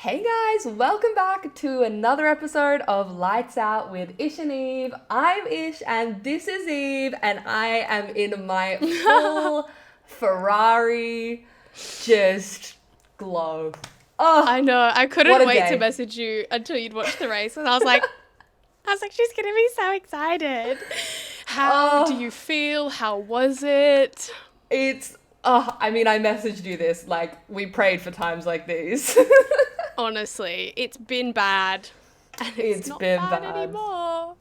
Hey guys, welcome back to another episode of Lights Out with Ish and Eve. I'm Ish and this is Eve, and I am in my full Ferrari just glow. Oh, I know. I couldn't what a wait day. to message you until you'd watched the race, and I was like, she's gonna be so excited. How do you feel? How was it? I messaged you this, like, we prayed for times like these. Honestly, it's been bad. And it's not been bad bad. anymore.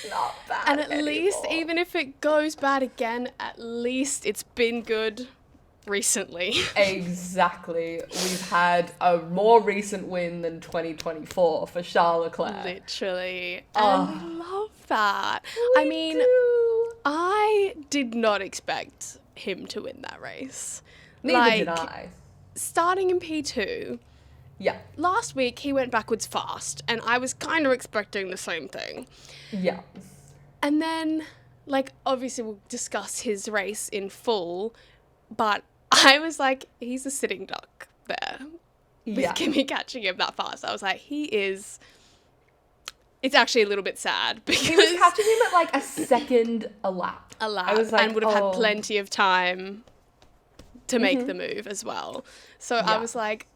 Not bad And at anymore. least, even if it goes bad again, at least it's been good recently. Exactly. We've had a more recent win than 2024 for Charles Leclerc. Literally. Oh. And we love that. We do. I did not expect him to win that race. Neither did I. Starting in P2, Yeah. last week he went backwards fast, and I was kind of expecting the same thing. Yeah. And then, obviously we'll discuss his race in full, but I was like, he's a sitting duck there. With Kimi catching him that fast. I was like, it's actually a little bit sad because He was catching him at like a second a lap. I was like, and would have had plenty of time to make the move as well. So I was like,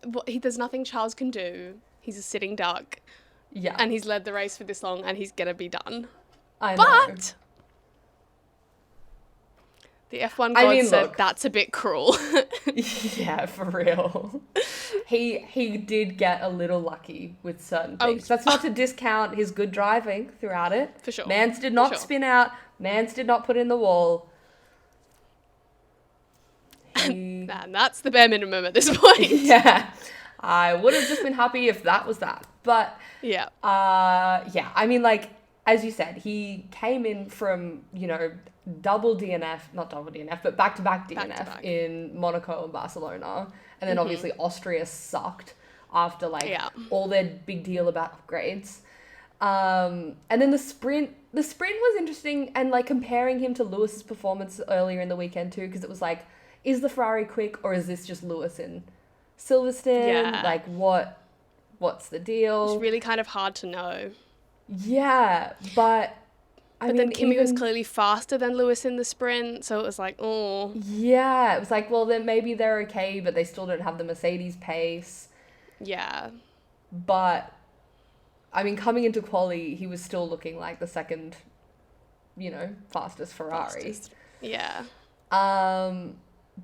there's nothing Charles can do. He's a sitting duck. Yeah. And he's led the race for this long, and he's going to be done. I know. But the F1 god said, look, that's a bit cruel. Yeah, for real. He did get a little lucky with certain things. That's not to discount his good driving throughout it. For sure. Mans did not spin out. Mans did not put in the wall. And that's the bare minimum at this point. Yeah. I would have just been happy if that was that. But yeah. As you said, he came in from, double DNF, not double DNF, but back-to-back DNF Back-to-back. in Monaco and Barcelona. And then obviously Austria sucked after all their big deal about upgrades. And then the sprint was interesting, and like comparing him to Lewis's performance earlier in the weekend too, because it was like, is the Ferrari quick or is this just Lewis in Silverstone? Yeah. Like what's the deal? It's really kind of hard to know. Yeah, but then Kimi was clearly faster than Lewis in the sprint, so it was like, oh. Yeah, it was like, well, then maybe they're okay, but they still don't have the Mercedes pace. Yeah. But, coming into quali, he was still looking like the second, fastest Ferrari. Yeah.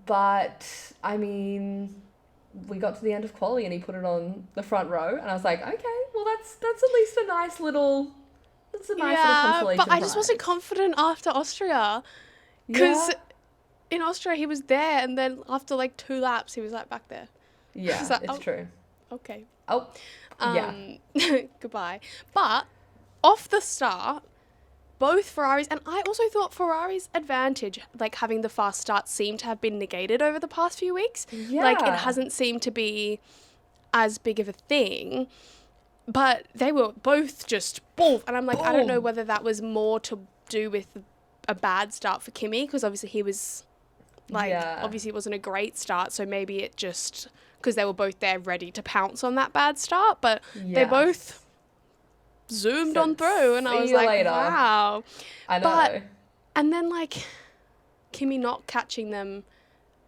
But, we got to the end of quali and he put it on the front row, and I was like, okay, well, that's at least a nice little... That's a nice little consolation but I just wasn't confident after Austria. Because in Austria he was there, and then after 2 laps he was back there. Yeah, like, it's true. Okay. Oh, yeah. Goodbye. But off the start, both Ferraris, and I also thought Ferrari's advantage, having the fast start, seemed to have been negated over the past few weeks. Yeah. It hasn't seemed to be as big of a thing. But they were both just boom. And I'm like, I don't know whether that was more to do with a bad start for Kimi, because obviously he was obviously it wasn't a great start. So maybe it just, because they were both there ready to pounce on that bad start. But they both zoomed on through. And I was like, later. wow. I know. And then Kimi not catching them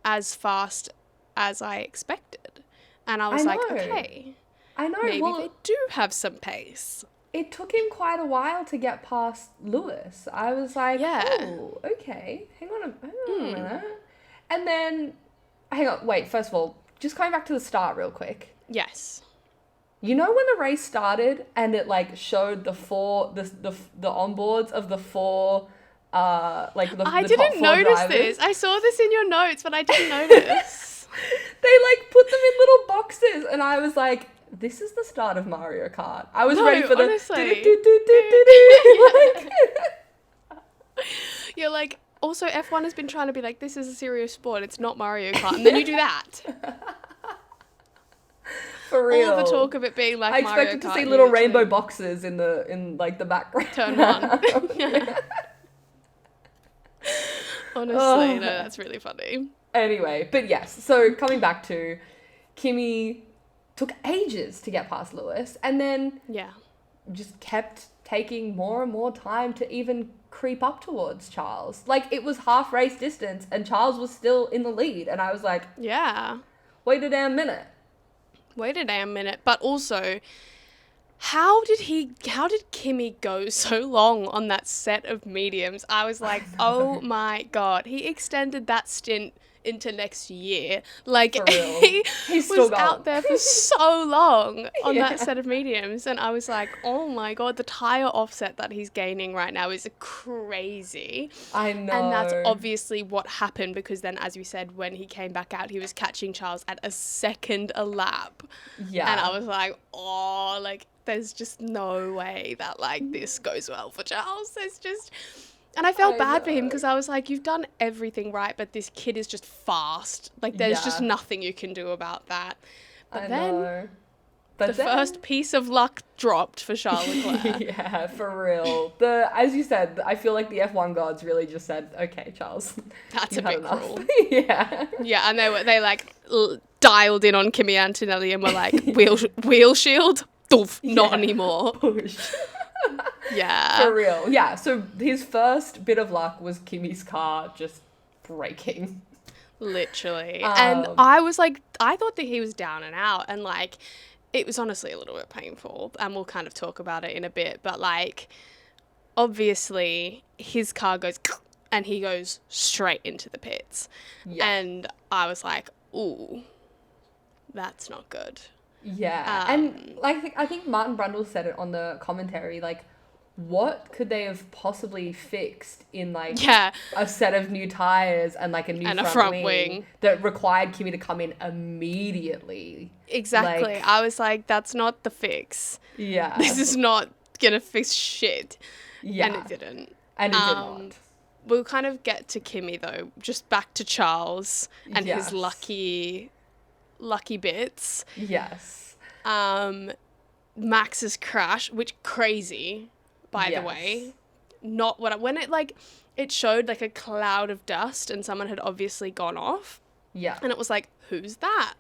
as fast as I expected. And I was like, okay. I know. Maybe they do have some pace. It took him quite a while to get past Lewis. I was like, oh, okay. Hang on a minute. And then, first of all, just going back to the start real quick. Yes. You know when the race started and it showed the onboards of the four, I didn't notice drivers? this. I saw this in your notes, but I didn't notice. They put them in little boxes, and I was like, this is the start of Mario Kart. I was ready for honestly. You're like, also F1 has been trying to be like, this is a serious sport, it's not Mario Kart, and then you do that. For real. All the talk of it being like Mario Kart. I expected to see little rainbow boxes in the background. Turn one. Yeah. Honestly, no, that's really funny. Anyway, but yes, so coming back to Kimi took ages to get past Lewis, and then just kept taking more and more time to even creep up towards Charles. Like, it was half race distance and Charles was still in the lead, and I was like, wait a damn minute. But also, how did Kimi go so long on that set of mediums? I was like, oh my God, he extended that stint into next year. Like, he was out there for so long on that set of mediums, and I was like, oh my God, the tire offset that he's gaining right now is crazy. I know. And that's obviously what happened, because then, as we said, when he came back out, he was catching Charles at a second a lap. Yeah. And I was like, oh, like, there's just no way that, like, this goes well for Charles. There's just... And I felt bad for him, because I was like, you've done everything right, but this kid is just fast. Like, there's just nothing you can do about that. But then the first piece of luck dropped for Charles Leclerc. Yeah, for real. As you said, I feel like the F1 gods really just said, okay, Charles, that's a bit cruel. Yeah. Yeah, and they like dialed in on Kimi Antonelli and were like, wheel shield? Doof, not anymore. Push. Yeah. For real. Yeah, so his first bit of luck was Kimi's car just breaking. Literally. And I was like, I thought that he was down and out, and like, it was honestly a little bit painful, and we'll kind of talk about it in a bit, but like, obviously his car goes and he goes straight into the pits. Yeah. And I was like, ooh, that's not good. Yeah, and like I think Martin Brundle said it on the commentary, like, what could they have possibly fixed in like a set of new tires and like a new front wing that required Kimi to come in immediately? Exactly. Like, I was like, that's not the fix. Yeah. This is not gonna fix shit. Yeah. And it didn't. And it did not. We'll kind of get to Kimi though, just back to Charles and his lucky bits. Yes. Max's crash, which crazy, by the way. Not what when it showed like a cloud of dust and someone had obviously gone off. Yeah. And it was like, who's that?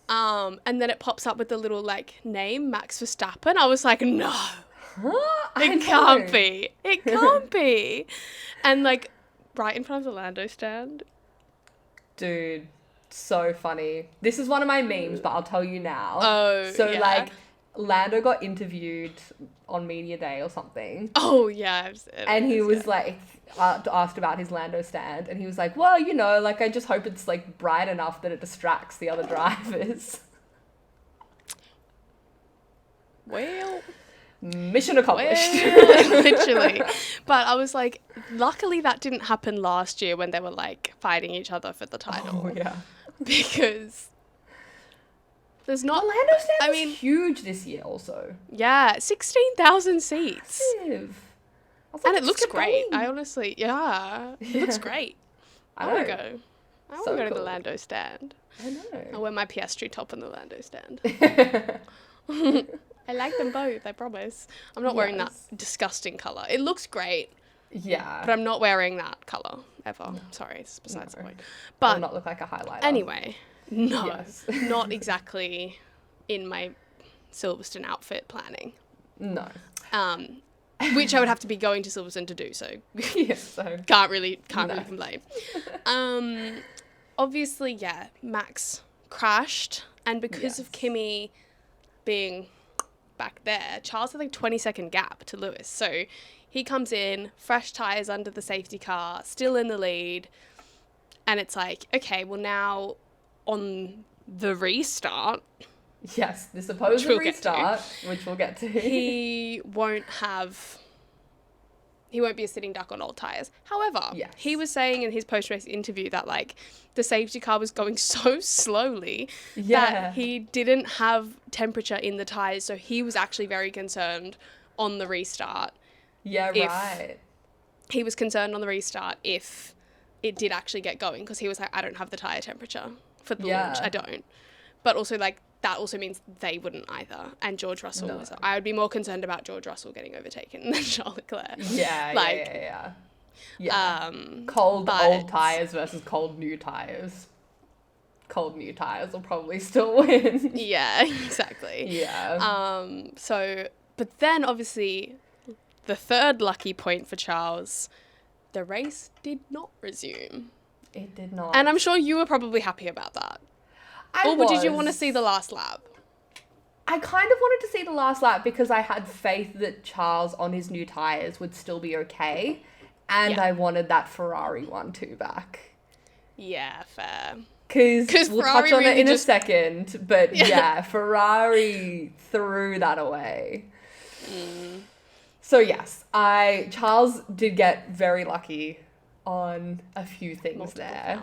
And then it pops up with the little like name, Max Verstappen. I was like, no. It can't be. It can't be. And like right in front of the Lando stand. Dude, so funny. This is one of my memes, but I'll tell you now. Oh, so like Lando got interviewed on Media Day or something. Oh yeah, and he was like asked about his Lando stand, and he was like, well, you know, like I just hope it's like bright enough that it distracts the other drivers. Well, mission accomplished. Literally. But I was like, luckily that didn't happen last year when they were like fighting each other for the title. Oh yeah. Because there's not... The Lando stand was huge this year also. Yeah, 16,000 seats. Massive. Like, and it looks great. I honestly, it looks great. I want to go. I want to go to the Lando stand. I know. I'll wear my Piastri top on the Lando stand. I like them both, I promise. I'm not wearing that disgusting colour. It looks great. Yeah. But I'm not wearing that colour ever. No. Sorry, it's besides the point. But will not look like a highlighter. Anyway, no, not exactly in my Silverstone outfit planning. No. Which I would have to be going to Silverstone to do, so so can't really complain. Obviously, Max crashed, and because of Kimi being back there, Charles had like 20-second gap to Lewis, so he comes in, fresh tyres under the safety car, still in the lead, and it's like, okay, well now on the restart... Yes, the supposed restart, which we'll get to. He won't be a sitting duck on old tyres. However, he was saying in his post-race interview that like the safety car was going so slowly that he didn't have temperature in the tyres, so he was actually very concerned on the restart. Yeah, right. He was concerned on the restart if it did actually get going, because he was like, I don't have the tyre temperature for the launch. I don't. But also like that also means they wouldn't either. And George Russell was... I would be more concerned about George Russell getting overtaken than Charles Leclerc. Yeah. Cold old tyres versus cold new tyres. cold new tyres will probably still win. Yeah, exactly. Yeah. But then obviously the third lucky point for Charles, the race did not resume. It did not. And I'm sure you were probably happy about that. Or did you want to see the last lap? I kind of wanted to see the last lap because I had faith that Charles on his new tyres would still be okay. And I wanted that Ferrari 1-2 back. Yeah, fair. Because we'll touch on it in a second. But yeah, Ferrari threw that away. So yes, Charles did get very lucky on a few things multiple there.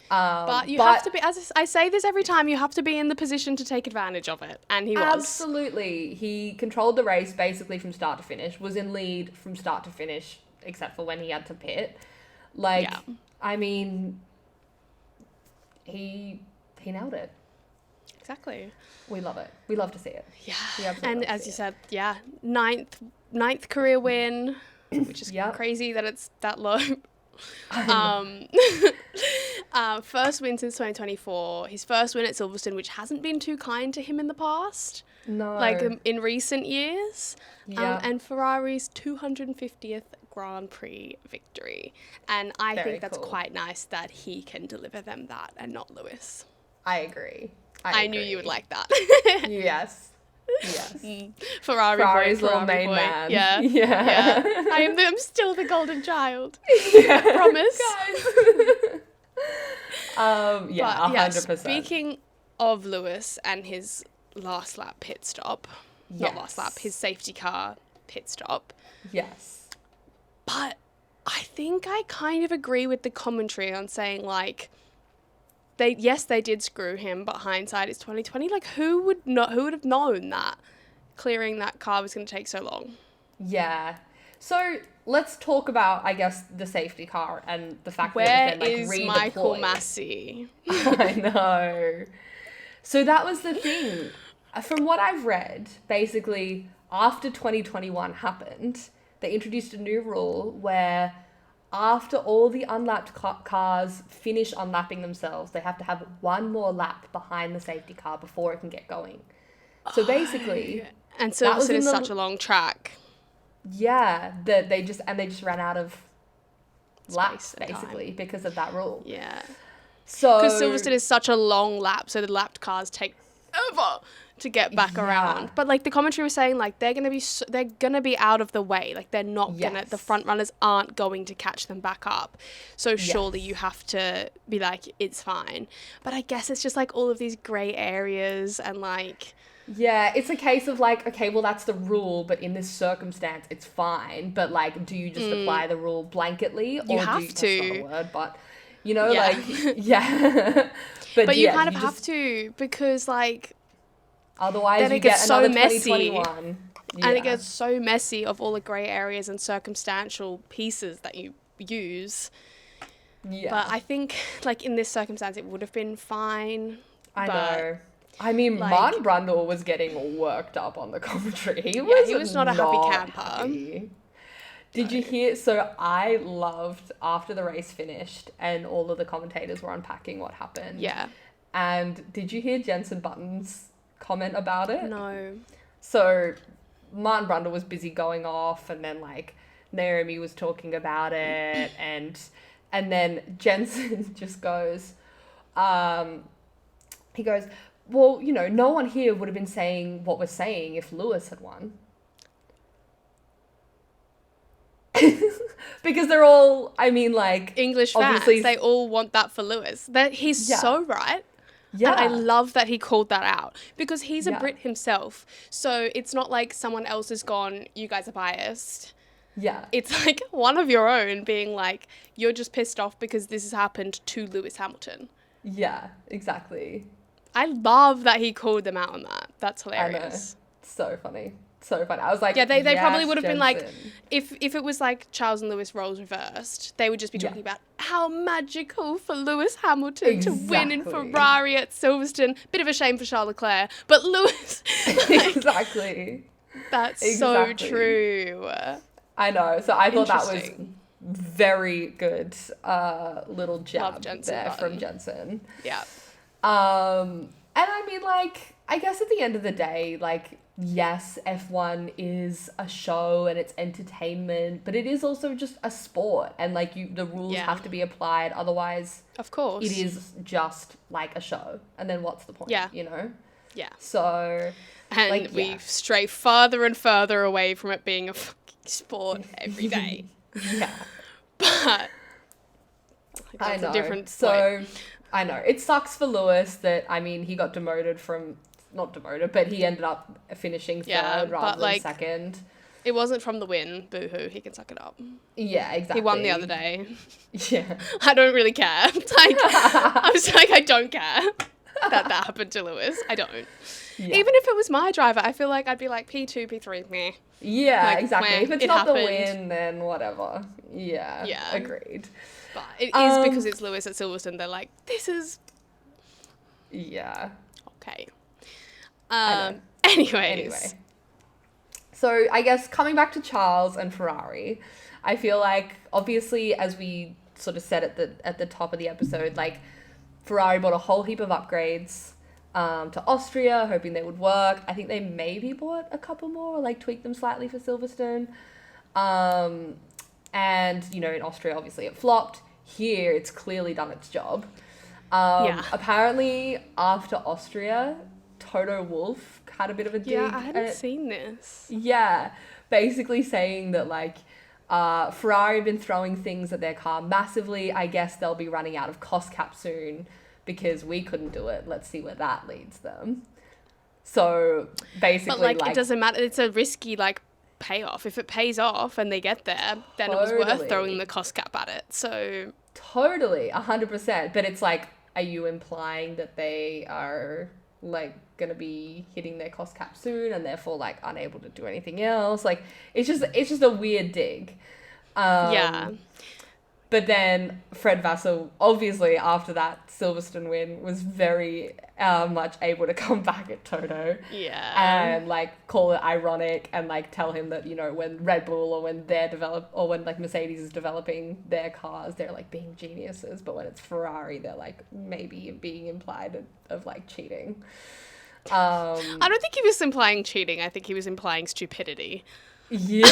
But you have to be, as I say this every time, you have to be in the position to take advantage of it. And he was. Absolutely. He controlled the race basically from start to finish, was in lead from start to finish, except for when he had to pit. I mean, he nailed it. Exactly. We love it. We love to see it. Yeah. And as you said, ninth career win, which is crazy that it's that low. First win since 2024. His first win at Silverstone, which hasn't been too kind to him in the past. No. Like in recent years. Yeah. And Ferrari's 250th Grand Prix victory. And I think that's quite nice that he can deliver them that and not Lewis. I agree. I knew you would like that. Yes. Ferrari's little main man. Yeah. I'm still the golden child. Yeah. Promise. Guys. 100%. Speaking of Lewis and his last lap pit stop, not last lap, his safety car pit stop. Yes. But I think I kind of agree with the commentary on saying like, they did screw him, but hindsight is 2020. Like, who would have known that clearing that car was going to take so long? Yeah. So let's talk about, I guess, the safety car and the fact that it was then, like, redeployed. Michael Massey? I know. So that was the thing. From what I've read, basically, after 2021 happened, they introduced a new rule where after all the unlapped cars finish unlapping themselves, they have to have one more lap behind the safety car before it can get going. So basically... And Silverstone is such a long track. Yeah, they just ran out of laps, basically, time. Because of that rule. Yeah. So... Because Silverstone is such a long lap, so the lapped cars take ever to get back around. But like the commentary was saying, like they're gonna be out of the way. Like they're not gonna, the front runners aren't going to catch them back up. So surely you have to be like, it's fine. But I guess it's just like all of these grey areas and like. Yeah, it's a case of like, okay, well that's the rule, but in this circumstance it's fine. But like, do you just apply the rule blanketly, or have that's to? Not a word, but you know, like but you kind of have to, because like. Otherwise, then you it gets get so another messy, 2021. Yeah. And it gets so messy of all the grey areas and circumstantial pieces that you use. Yeah. But I think, like, in this circumstance, it would have been fine. I know. I mean, like, Martin Brundle was getting worked up on the commentary. He was not a happy camper. Happy. Did you hear? So I loved after the race finished and all of the commentators were unpacking what happened. Yeah. And did you hear Jensen Button's comment about it? No. So Martin Brundle was busy going off, and then like Naomi was talking about it, and then Jensen just goes, he goes, well, you know, no one here would have been saying what we're saying if Lewis had won. Because they're all, I mean, like English fans, they all want that for Lewis. That he's so right. Yeah. And I love that he called that out, because he's a Brit himself. So it's not like someone else has gone, you guys are biased. Yeah. It's like one of your own being like, you're just pissed off because this has happened to Lewis Hamilton. Yeah, exactly. I love that he called them out on that. That's hilarious. I know. So funny. So funny. I was like, they probably would have been like, if it was like Charles and Lewis roles reversed, they would just be talking about how magical for Lewis Hamilton to win in Ferrari at Silverstone. Bit of a shame for Charles Leclerc, but Lewis. Like, exactly. That's so true. I know. So I thought that was very good little jab there from Jensen. Yeah. And I mean, like, I guess at the end of the day, like, yes, F1 is a show and it's entertainment, but it is also just a sport, and like the rules have to be applied. Otherwise, of course, it is just like a show. And then what's the point? Yeah. You know? Yeah. So, and like, we stray farther and further away from it being a fucking sport every day. Yeah. But I know. A different so point. I know it sucks for Lewis that, I mean, he got not demoted, but he ended up finishing third rather than second. It wasn't from the win. Boo-hoo. He can suck it up. Yeah, exactly. He won the other day. Yeah. I don't really care. Like, I was like, I don't care that happened to Lewis. I don't. Yeah. Even if it was my driver, I feel like I'd be like P2, P3, meh. Yeah, like, exactly. If it's not happened. The win, then whatever. Yeah. Yeah. Agreed. But it is because it's Lewis at Silverstone. They're like, this is... Yeah. Okay. Anyway. So I guess coming back to Charles and Ferrari, I feel like, obviously, as we sort of said at the top of the episode, like, Ferrari bought a whole heap of upgrades to Austria, hoping they would work. I think they maybe bought a couple more, or like tweaked them slightly for Silverstone. And, you know, in Austria, obviously it flopped. Here, it's clearly done its job. Apparently, after Austria, Toto Wolff had a bit of a dig. Yeah, I hadn't seen this. Yeah, basically saying that, like, Ferrari have been throwing things at their car massively. I guess they'll be running out of cost cap soon because we couldn't do it. Let's see where that leads them. So, basically, but, like, it doesn't matter. It's a risky, like, payoff. If it pays off and they get there, then it was worth throwing the cost cap at it. So... Totally, 100%. But it's like, are you implying that they are, like, going to be hitting their cost cap soon and therefore, like, unable to do anything else? Like, it's just a weird dig. Yeah. But then Fred Vassell, obviously, after that Silverstone win, was very much able to come back at Toto. Yeah. And, like, call it ironic and, like, tell him that, you know, when Red Bull or when when, like, Mercedes is developing their cars, they're, like, being geniuses. But when it's Ferrari, they're, like, maybe being implied of like, cheating. I don't think he was implying cheating. I think he was implying stupidity. Yeah.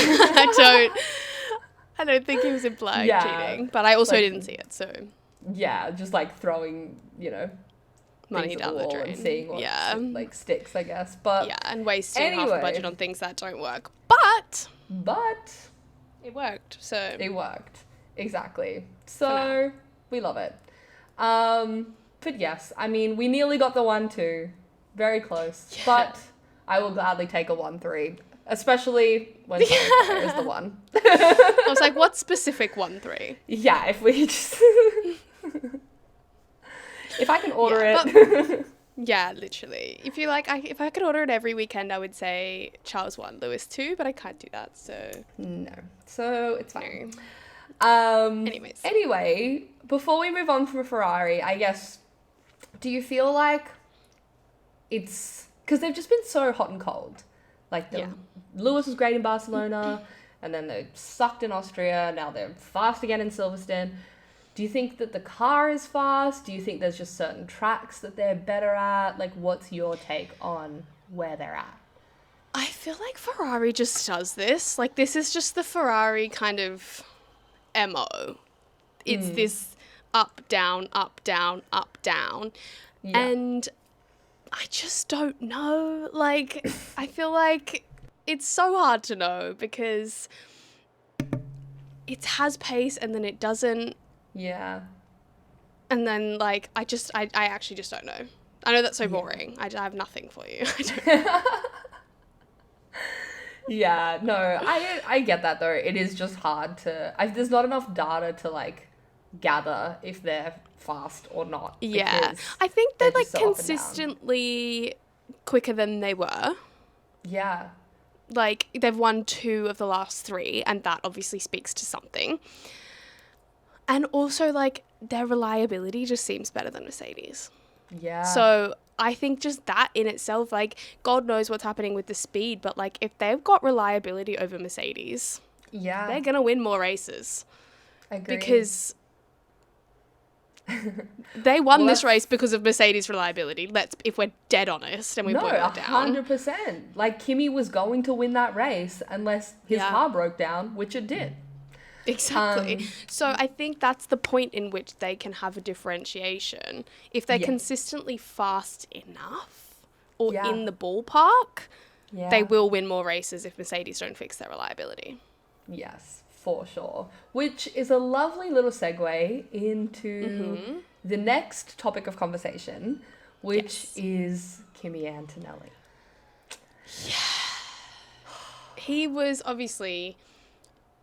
I don't think he was implying cheating, but I also didn't see it, so... Yeah, just, like, throwing, you know, money down the drain. And seeing what, like, sticks, I guess. But yeah, and wasting half the budget on things that don't work. But... It worked, so... It worked, exactly. So, we love it. But yes, I mean, we nearly got the 1-2. Very close. Yeah. But I will gladly take a 1-3. Especially when Tony is the one. I was like, what specific 1-3? Yeah, if we just... if I can order it. Yeah, literally. If you like, if I could order it every weekend, I would say Charles 1, Lewis 2, but I can't do that, so... No. So, it's fine. Anyways. Anyway, before we move on from Ferrari, I guess, do you feel like it's... Because they've just been so hot and cold. Like, Lewis was great in Barcelona, and then they sucked in Austria, now they're fast again in Silverstone. Do you think that the car is fast? Do you think there's just certain tracks that they're better at? Like, what's your take on where they're at? I feel like Ferrari just does this. Like, this is just the Ferrari kind of MO. It's this up, down, up, down, up, down. Yeah. And... I just don't know. Like, I feel like it's so hard to know because it has pace and then it doesn't. Yeah. And then, like, I actually just don't know. I know that's so boring. I have nothing for you. Yeah, no, I get that though. It is just hard to... there's not enough data to, like, gather if they're fast or not. Yeah, I think they're like so consistently quicker than they were. Yeah. Like, they've won 2 of the last 3, and that obviously speaks to something. And also, like, their reliability just seems better than Mercedes. Yeah. So I think just that in itself, like, God knows what's happening with the speed, but, like, if they've got reliability over Mercedes, they're gonna win more races. Agreed. Because They won this race because of Mercedes reliability. If we're dead honest and we boil it down. 100%. Like, Kimi was going to win that race unless his car broke down, which it did. Exactly. So I think that's the point in which they can have a differentiation. If they're consistently fast enough or in the ballpark, they will win more races if Mercedes don't fix their reliability. Yes, for sure. Which is a lovely little segue into the next topic of conversation, which is Kimi Antonelli. Yeah. He was obviously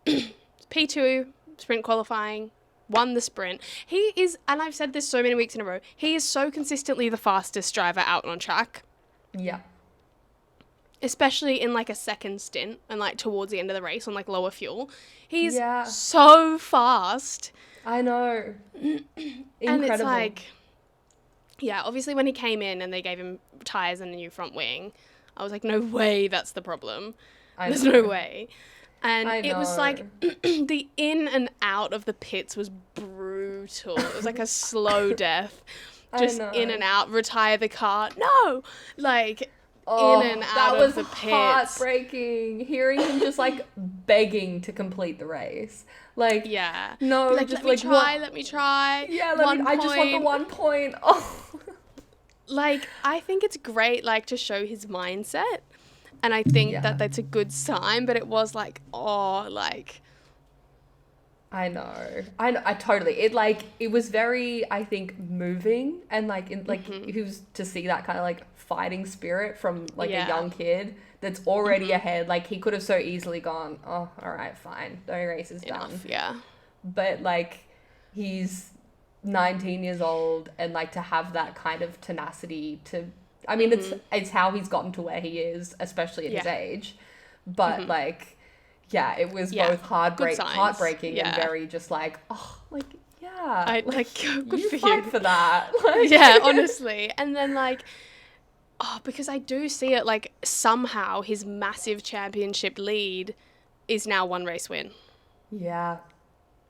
P2 sprint qualifying, won the sprint. He is, and I've said this so many weeks in a row, he is so consistently the fastest driver out on track. Yeah. Especially in like a second stint and like towards the end of the race on like lower fuel. He's so fast. I know. Incredible. And it's like, obviously when he came in and they gave him tyres and a new front wing, I was like, no way that's the problem. There's no way. And it was like the in and out of the pits was brutal. It was like a slow death. Just in and out, retire the car. No! Like, in and out of the pits. That was heartbreaking. Hearing him just like begging to complete the race. Like, no, like, just let me try. Yeah, I just want the 1 point. Oh. Like, I think it's great, like, to show his mindset. And I think that that's a good sign, but it was like, I know. I totally. It was very, I think, moving, and he was to see that kind of like fighting spirit from like a young kid that's already ahead. Like, he could have so easily gone, oh, all right, fine, the race is done. Yeah. But like, he's 19 years old, and like to have that kind of tenacity to, I mean, it's how he's gotten to where he is, especially at his age. But like, it was both heartbreaking and very just like, oh, like, good you for fight you for that. Like, honestly. And then like, because I do see it, like, somehow his massive championship lead is now one race win. Yeah.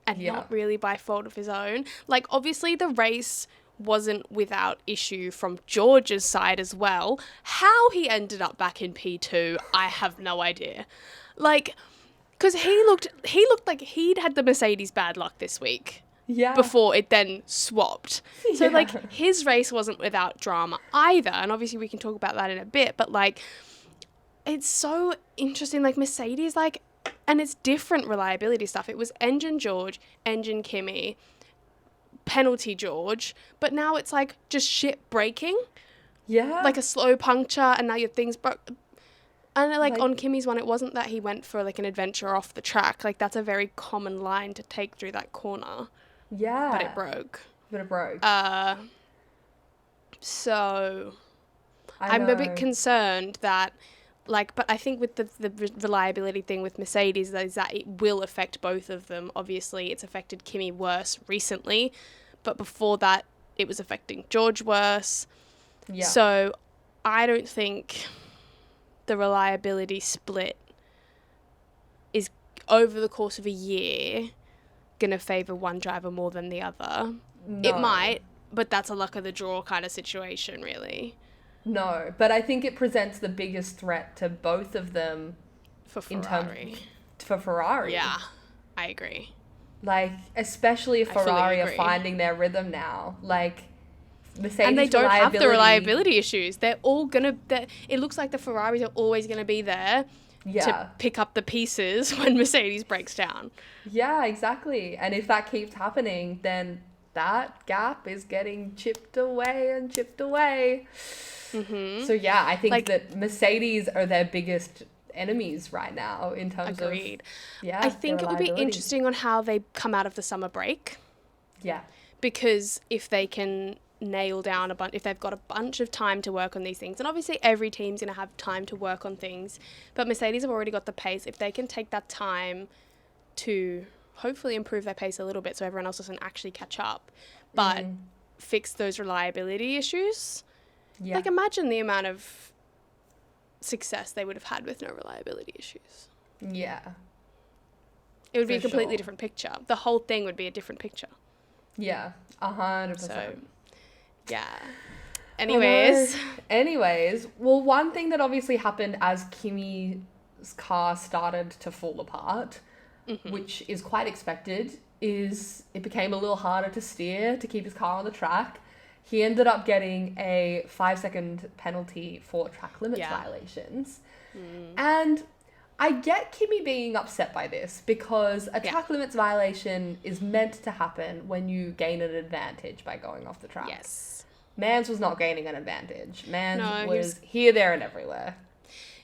And not really by fault of his own. Like, obviously the race wasn't without issue from George's side as well. How he ended up back in P2, I have no idea. Like, because he looked like he'd had the Mercedes bad luck this week. Yeah. Before it then swapped. So, like, his race wasn't without drama either. And obviously we can talk about that in a bit. But, like, it's so interesting. Like, Mercedes, like, and it's different reliability stuff. It was engine George, engine Kimi, penalty George. But now it's, like, just shit breaking. Yeah. Like a slow puncture and now your thing's broke. And, like, on Kimi's one, it wasn't that he went for, like, an adventure off the track. Like, that's a very common line to take through that corner. Yeah. But it broke. So I'm a bit concerned that, like, but I think with the reliability thing with Mercedes is that it will affect both of them. Obviously, it's affected Kimi worse recently, but before that, it was affecting George worse. Yeah. So I don't think the reliability split is over the course of a year going to favour one driver more than the other. No. It might, but that's a luck of the draw kind of situation, really. No, but I think it presents the biggest threat to both of them. For Ferrari. For Ferrari. Yeah, I agree. Like, especially if Ferrari are finding their rhythm now. Like, Mercedes and they don't have the reliability issues. They're all going to... It looks like the Ferraris are always going to be there to pick up the pieces when Mercedes breaks down. Yeah, exactly. And if that keeps happening, then that gap is getting chipped away and chipped away. Mm-hmm. So, yeah, I think that Mercedes are their biggest enemies right now in terms of... Agreed. Yeah, I think it will be interesting on how they come out of the summer break. Yeah. Because if they can nail down if they've got a bunch of time to work on these things, and obviously every team's going to have time to work on things, but Mercedes have already got the pace. If they can take that time to hopefully improve their pace a little bit so everyone else doesn't actually catch up, but fix those reliability issues, like, imagine the amount of success they would have had with no reliability issues. Yeah. It would be a completely different picture. The whole thing would be a different picture. Yeah, 100%. So, yeah. Anyways, well, one thing that obviously happened as Kimi's car started to fall apart, which is quite expected, is it became a little harder to steer to keep his car on the track. He ended up getting a 5-second penalty for track limits violations. And I get Kimi being upset by this because a track limits violation is meant to happen when you gain an advantage by going off the track. Yes. Mans was not gaining an advantage. Mans was here, there, and everywhere.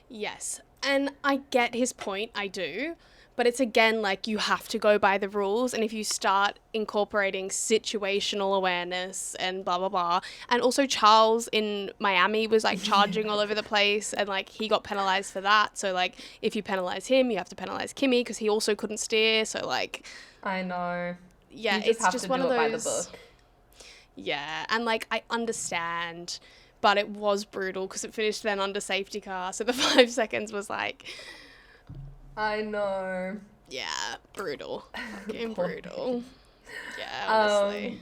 Yes. And I get his point, I do. But it's again like you have to go by the rules. And if you start incorporating situational awareness and blah, blah, blah. And also Charles in Miami was like charging all over the place and like he got penalized for that. So like if you penalize him, you have to penalize Kimi because he also couldn't steer. So like. I know. Yeah, it's just one of those. By the book. Yeah. And like I understand, but it was brutal because it finished then under safety car. So the 5 seconds was like. I know. Yeah, brutal. Fucking brutal. Yeah, honestly.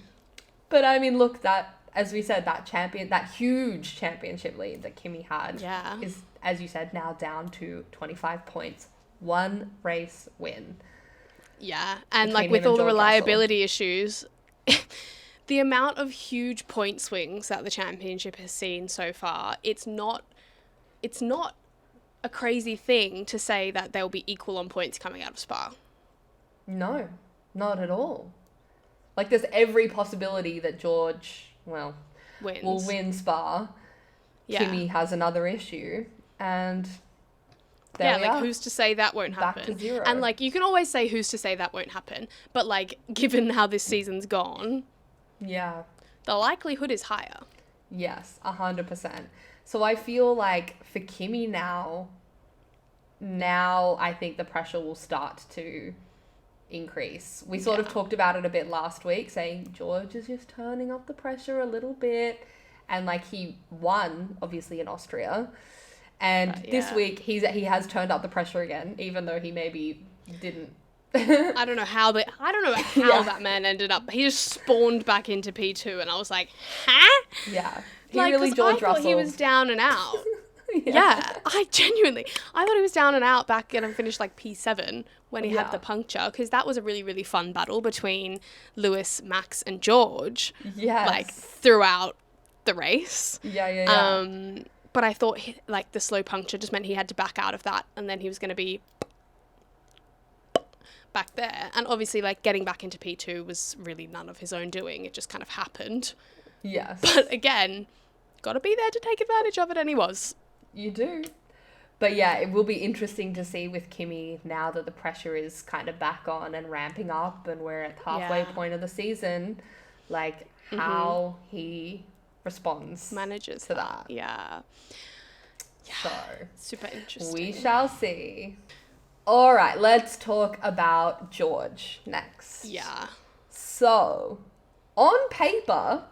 But I mean, look, that, as we said, that huge championship lead that Kimi had is, as you said, now down to 25 points. 1 race win. Yeah, and like with all the reliability issues, the amount of huge point swings that the championship has seen so far, it's not a crazy thing to say that they'll be equal on points coming out of Spa. No, not at all. Like, there's every possibility that George, will win Spa. Yeah. Kimi has another issue, and who's to say that won't happen? Back to 0. And, like, you can always say who's to say that won't happen, but, like, given how this season's gone, the likelihood is higher. Yes, 100%. So I feel like for Kimi now I think the pressure will start to increase. We sort of talked about it a bit last week, saying George is just turning up the pressure a little bit. And like he won, obviously, in Austria. And this week he has turned up the pressure again, even though he maybe didn't. I don't know how that man ended up. He just spawned back into P2 and I was like, huh? Yeah. He really George Russell. I thought he was down and out. I thought he was down and out back and finished like P7 when he had the puncture, because that was a really, really fun battle between Lewis, Max and George. Yes. Like throughout the race. Yeah. But I thought like the slow puncture just meant he had to back out of that and then he was going to be back there. And obviously like getting back into P2 was really none of his own doing. It just kind of happened. Yes. But again, got to be there to take advantage of it, and he was. You do. But yeah, it will be interesting to see with Kimi now that the pressure is kind of back on and ramping up and we're at halfway point of the season, like how he responds. Manages to that. Yeah. So, super interesting. We shall see. All right, let's talk about George next. Yeah. So, on paper,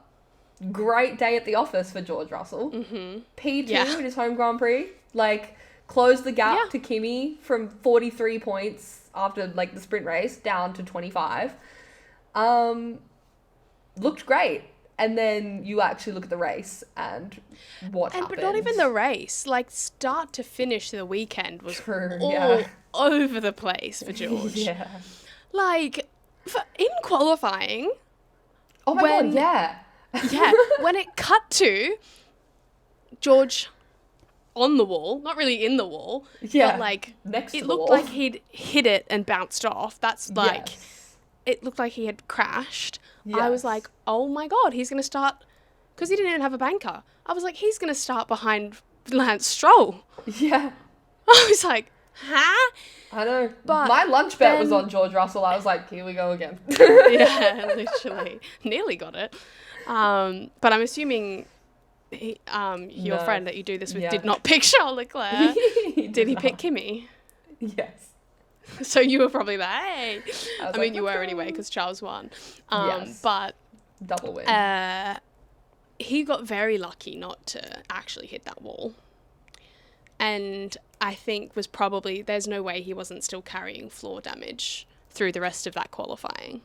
great day at the office for George Russell. P2 in his home Grand Prix. Like, closed the gap to Kimi from 43 points after, like, the sprint race down to 25. Looked great. And then you actually look at the race and what happened. But not even the race. Like, start to finish the weekend was all over the place for George. Like, in qualifying... Oh my God, yeah, when it cut to George on the wall, not really in the wall, but like next to it the looked wall. Like he'd hit it and bounced off. That's like, it looked like he had crashed. Yes. I was like, oh my God, he's going to start, because he didn't even have a banker. I was like, he's going to start behind Lance Stroll. Yeah. I was like, huh? I know. But my lunch bet was on George Russell. I was like, here we go again. Yeah, literally. Nearly got it. But I'm assuming your friend that you do this with did not pick Charles Leclerc. Did he pick Kimi? Yes. So you were probably like, hey. I mean, you were anyway because Charles won. But double win. He got very lucky not to actually hit that wall. And I think was probably, there's no way he wasn't still carrying floor damage through the rest of that qualifying.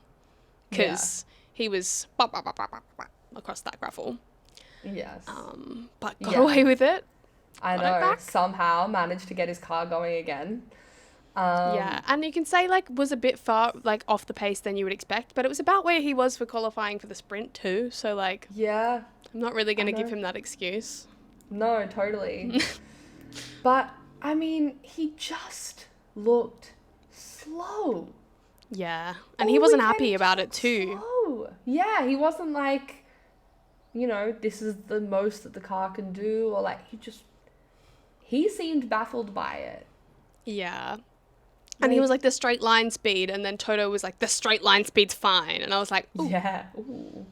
Because he was across that gravel. Yes. But got away with it. I know. Somehow managed to get his car going again. Yeah, and you can say, like, was a bit far, like, off the pace than you would expect, but it was about where he was for qualifying for the sprint too, so, like... Yeah. I'm not really going to give him that excuse. No, totally. But, I mean, he just looked slow. Yeah, and he wasn't happy about it too. Slow. Yeah, he wasn't like, you know, this is the most that the car can do, or like, he seemed baffled by it. Yeah. And he was like, the straight line speed, and then Toto was like, the straight line speed's fine. And I was like, ooh. Yeah. Ooh.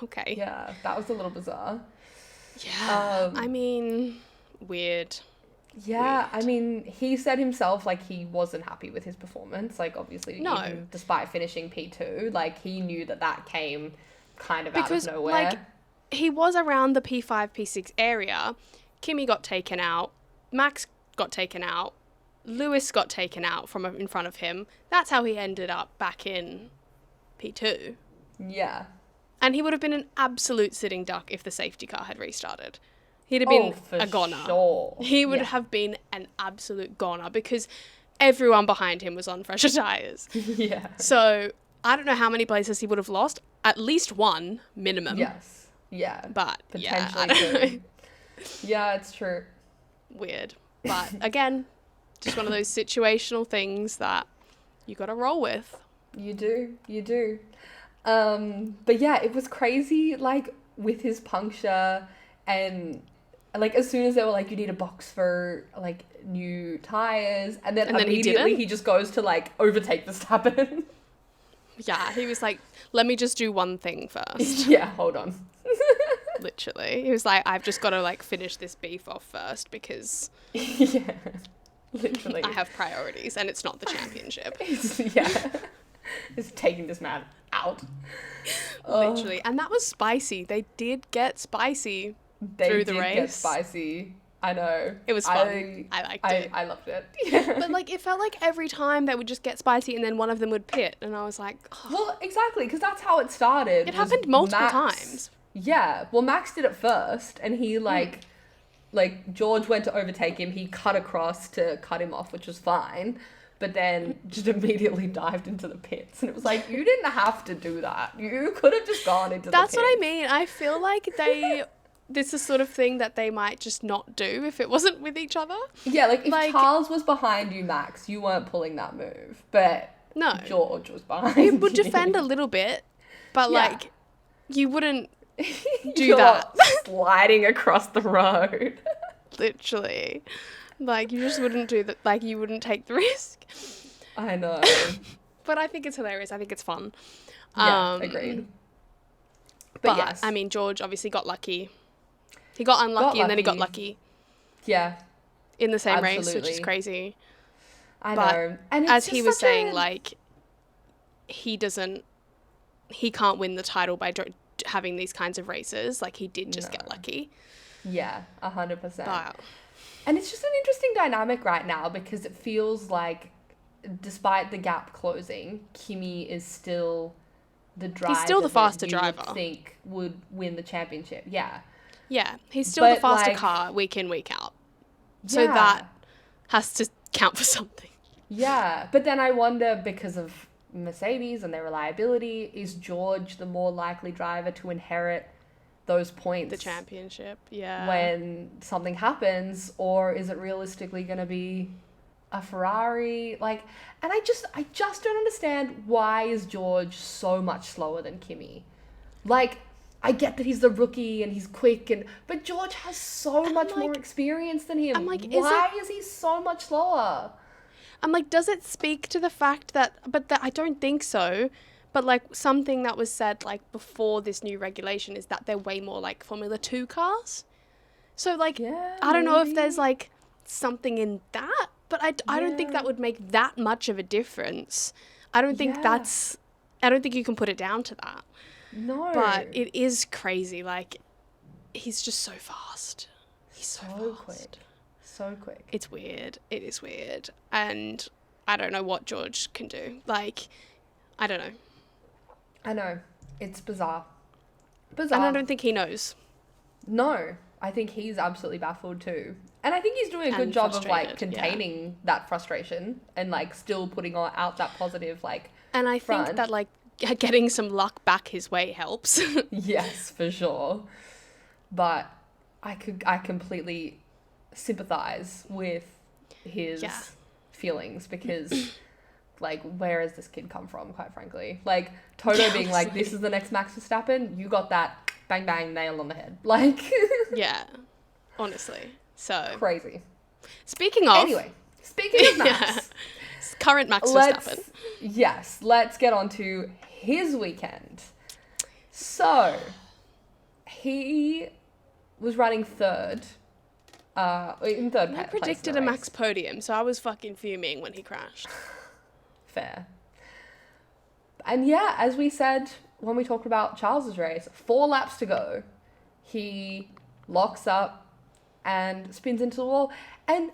Okay. Yeah, that was a little bizarre. Yeah. I mean, weird. Yeah, I mean, he said himself, like, he wasn't happy with his performance. Like, obviously, even despite finishing P2, like, he knew that came kind of out of nowhere. Like, he was around the P5, P6 area. Kimi got taken out. Max got taken out. Lewis got taken out from in front of him. That's how he ended up back in P2. Yeah. And he would have been an absolute sitting duck if the safety car had restarted. He'd have been a goner. Sure. He would have been an absolute goner because everyone behind him was on fresher tyres. Yeah. So I don't know how many places he would have lost. At least one, minimum. Yes. Yeah. But potentially two. Yeah, it's true. Weird. But again, just one of those situational things that you got to roll with. You do. But yeah, it was crazy, like, with his puncture, and like, as soon as they were like, you need a box for like new tires, and then immediately he just goes to like overtake Verstappen. Yeah, he was like, let me just do one thing first. Yeah, hold on. Literally. He was like, I've just got to like finish this beef off first because yeah, literally, I have priorities and it's not the championship. It's taking this man out. Literally. And that was spicy. They did get spicy through the race. They did get spicy. I know. It was fun. I liked it. I loved it. But like, it felt like every time they would just get spicy and then one of them would pit. And I was like, oh. Well, exactly, because that's how it started. It happened multiple times. Yeah. Well, Max did it first, and he like George went to overtake him. He cut across to cut him off, which was fine. But then just immediately dived into the pits. And it was like, you didn't have to do that. You could have just gone into the pits. That's what I mean. I feel like this is the sort of thing that they might just not do if it wasn't with each other. Yeah, like, if Charles was behind you, Max, you weren't pulling that move. But no, George was behind you. You would defend a little bit, but like, you wouldn't do that. Sliding across the road. Literally. Like, you just wouldn't do that. Like, you wouldn't take the risk. I know. But I think it's hilarious. I think it's fun. Yeah, agreed. But yes. I mean, George obviously got lucky. He got unlucky and then he got lucky. Yeah. In the same race, which is crazy. I know. And it's as he was saying, like, he can't win the title by having these kinds of races. Like, he did just get lucky. Yeah, 100%. Wow. And it's just an interesting dynamic right now because it feels like, despite the gap closing, Kimi is still the driver. He's still the faster driver. Would think would win the championship. Yeah. Yeah, he's still the faster car week in, week out. So that has to count for something. Yeah, but then I wonder, because of Mercedes and their reliability, is George the more likely driver to inherit those points, the championship, when something happens, or is it realistically going to be a Ferrari? Like, and I just don't understand, why is George so much slower than Kimi? Like, I get that he's the rookie and he's quick, but George has so much more experience than him. I'm like, why is he so much slower? I'm like, does it speak to the fact that I don't think so. But, like, something that was said, like, before this new regulation is that they're way more like Formula 2 cars. So, like, I don't know if there's, like, something in that. But I don't think that would make that much of a difference. I don't think I don't think you can put it down to that. No. But it is crazy. Like, he's just so fast. He's so fast. Quick. So quick. It's weird. It is weird. And I don't know what George can do. Like, I don't know. I know. It's bizarre. And I don't think he knows. No. I think he's absolutely baffled too. And I think he's doing a good job of, like, containing that frustration and, like, still putting out that positive, like, And I think that, like, getting some luck back his way helps. Yes, for sure. But I completely sympathize with his feelings because, like, where has this kid come from, quite frankly? Like, Toto being like, this is the next Max Verstappen, you got that bang, bang, nail on the head. Like... Yeah, honestly. So... Crazy. Speaking of Max... Current Max Verstappen. Yes, let's get on to his weekend. So, he was running third. In third place. I predicted a Max podium, so I was fucking fuming when he crashed. Fair. And yeah, as we said when we talked about Charles's race, 4 laps to go. He locks up and spins into the wall. And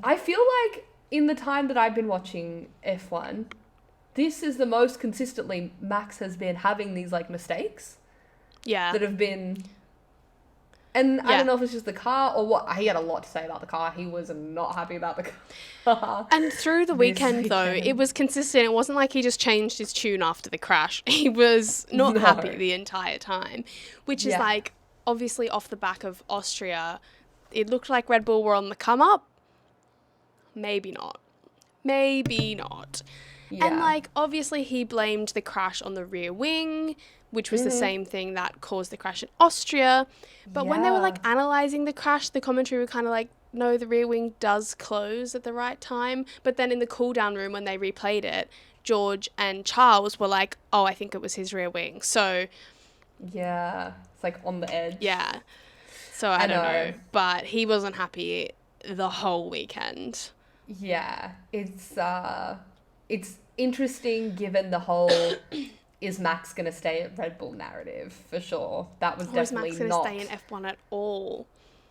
I feel like in the time that I've been watching F1, this is the most consistently Max has been having these, like, mistakes. Yeah. That have been... And I don't know if it's just the car or what. He had a lot to say about the car. He was not happy about the car. And through the weekend, though, it was consistent. It wasn't like he just changed his tune after the crash. He was not happy the entire time, which is, like, obviously off the back of Austria. It looked like Red Bull were on the come up. Maybe not. Yeah. And, like, obviously he blamed the crash on the rear wing, which was the same thing that caused the crash in Austria. But when they were, like, analysing the crash, the commentary were kind of like, no, the rear wing does close at the right time. But then in the cool-down room, when they replayed it, George and Charles were like, oh, I think it was his rear wing. So... Yeah. It's, like, on the edge. Yeah. So I don't know. But he wasn't happy the whole weekend. Yeah. It's interesting given the whole... Is Max going to stay at Red Bull narrative, for sure. That was definitely not... Is Max going to stay in F1 at all?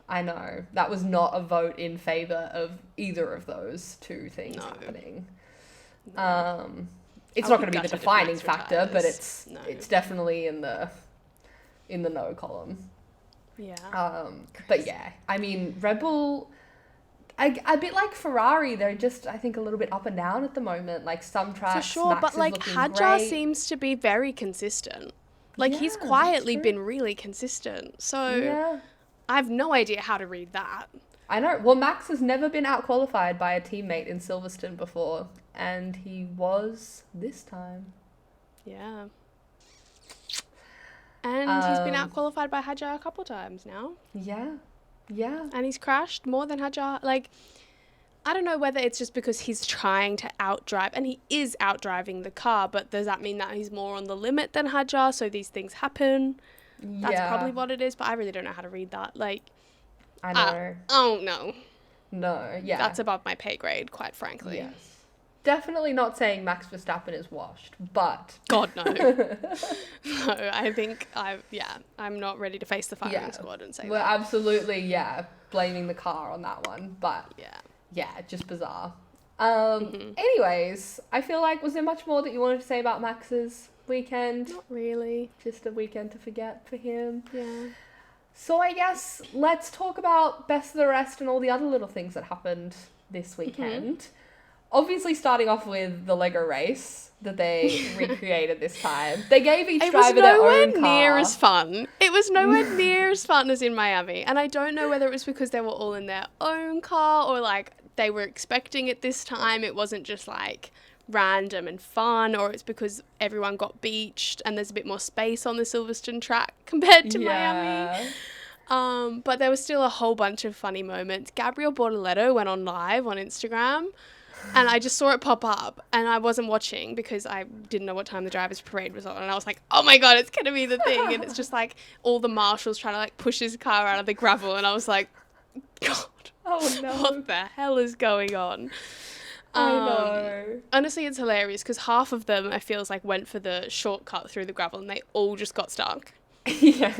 I know. That was not a vote in favour of either of those two things happening. No. It's not going to be the defining factor, but it's definitely in the no column. Yeah. But yeah, I mean, Red Bull... A bit like Ferrari, they're just, I think, a little bit up and down at the moment. Like, some tracks, for sure, Max but, like, Hadjar great. Seems to be very consistent. Like, he's quietly been really consistent. So, I have no idea how to read that. I know. Well, Max has never been out-qualified by a teammate in Silverstone before, and he was this time. Yeah. And he's been out-qualified by Hadjar a couple times now. Yeah. Yeah. And he's crashed more than Hadjar. Like, I don't know whether it's just because he's trying to outdrive, and he is outdriving the car, but does that mean that he's more on the limit than Hadjar, so these things happen? Yeah. That's probably what it is, but I really don't know how to read that. Like, I know. Oh, no. No, yeah. That's above my pay grade, quite frankly. Yes. Definitely not saying Max Verstappen is washed, but... God, no. No, I think I'm not ready to face the firing squad and say We're absolutely, blaming the car on that one, but... Yeah, just bizarre. Anyways, I feel like, was there much more that you wanted to say about Max's weekend? Not really. Just a weekend to forget for him. Yeah. So I guess let's talk about best of the rest and all the other little things that happened this weekend. Obviously, starting off with the Lego race that they recreated this time. They gave each driver their own car. It was nowhere near as fun. It was nowhere near as fun as in Miami. And I don't know whether it was because they were all in their own car or, like, they were expecting it this time. It wasn't just, like, random and fun, or it's because everyone got beached and there's a bit more space on the Silverstone track compared to Miami. But there was still a whole bunch of funny moments. Gabriel Bortoletto went on live on Instagram. And I just saw it pop up, and I wasn't watching because I didn't know what time the drivers' parade was on. And I was like, oh my God, it's going to be the thing. And it's just like all the marshals trying to, like, push his car out of the gravel. And I was like, God, what the hell is going on? I know. Honestly, it's hilarious because half of them, I feel like, went for the shortcut through the gravel and they all just got stuck. Yeah.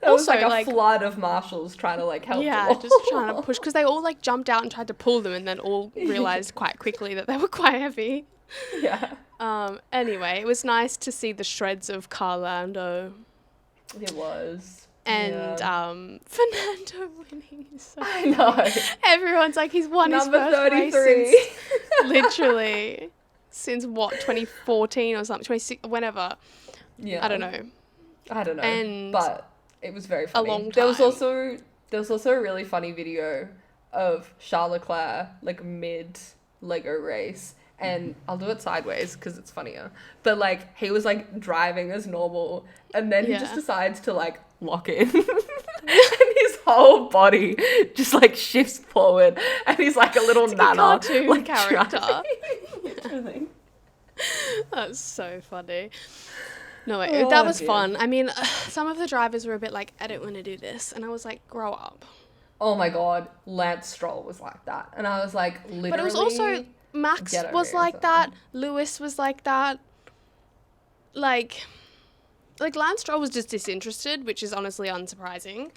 There was like a flood of marshals trying to, like, help them all. Just trying to push, because they all, like, jumped out and tried to pull them and then all realised quite quickly that they were quite heavy. Yeah. Anyway, it was nice to see the shreds of Carlando. It was. And Fernando winning is so I know. Everyone's like, he's won Number his first 33. race since, literally, since what, 2014 or something, 26, whenever. Yeah. I don't know. But it was very funny. A long time. There was also a really funny video of Charles Leclerc, like, mid Lego race. And I'll do it sideways because it's funnier. But, like, he was, like, driving as normal. And then he just decides to, like, lock in. And his whole body just, like, shifts forward. And he's, like, a little nana. Cartoon like, character. Literally. That's so funny. No, wait, that was fun. I mean, some of the drivers were a bit like, I don't want to do this. And I was like, grow up. Oh, my God. Lance Stroll was like that. And I was, like, literally... But it was also... Max was like that. Lewis was like that. Like Lance Stroll was just disinterested, which is honestly unsurprising.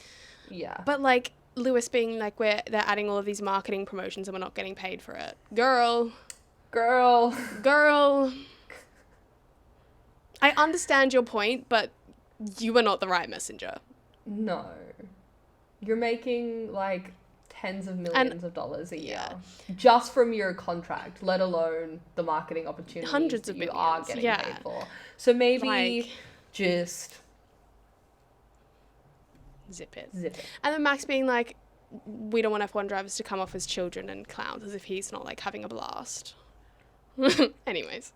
Yeah. But, like, Lewis being like, they're adding all of these marketing promotions and we're not getting paid for it. Girl. I understand your point, but you are not the right messenger. No. You're making, like... tens of millions of dollars a year just from your contract, let alone the marketing opportunities hundreds of you millions are getting paid for. So maybe like, just zip it. And then Max being like, we don't want F1 drivers to come off as children and clowns, as if he's not like having a blast. Anyways,